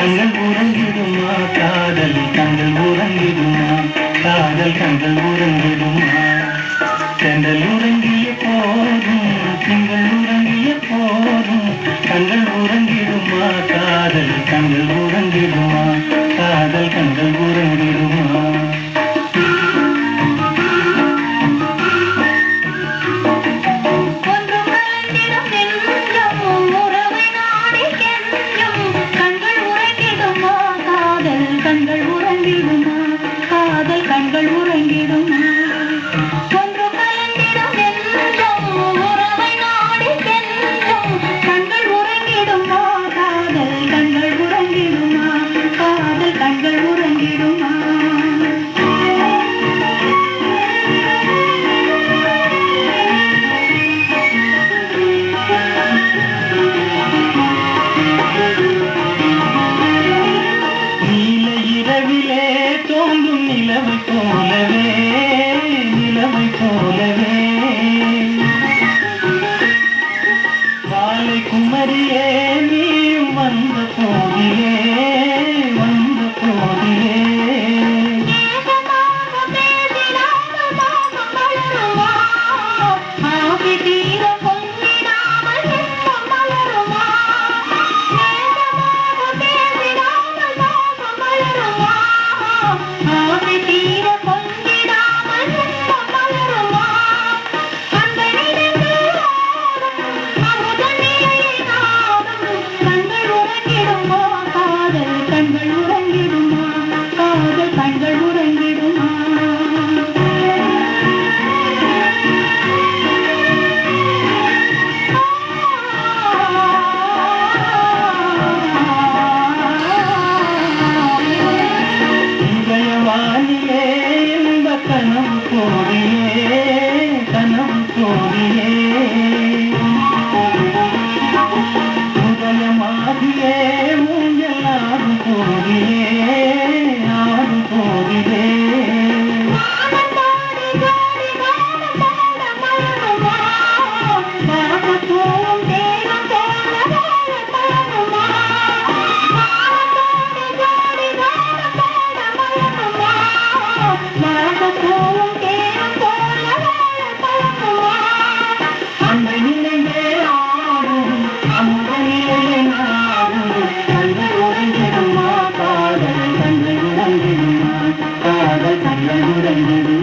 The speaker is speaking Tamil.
கண்கள் உறங்கிடுமா காதல் கண்கள் உறங்கிடுமா காதல் கண்கள் உறங்கிடுமா கண்கள் உறங்கிய போதும் திங்கள் உறங்கிய போதும் கண்கள் உறங்கிடுமா காதல் கண்கள் உறங்கிடுமா காதல் கண்கள் உறங்கிடுமா நிலவை போலவே நிலவை போலவே வாழை குமரியே நீயும் வந்த போதிலே வந்த போதிலே கனம் கோரியே கனம் கோரியே உதயமாகியே மூஞ்சல் ஆறு கோரியே ஆறு கோரியே கண்கள் உறங்கிடுமா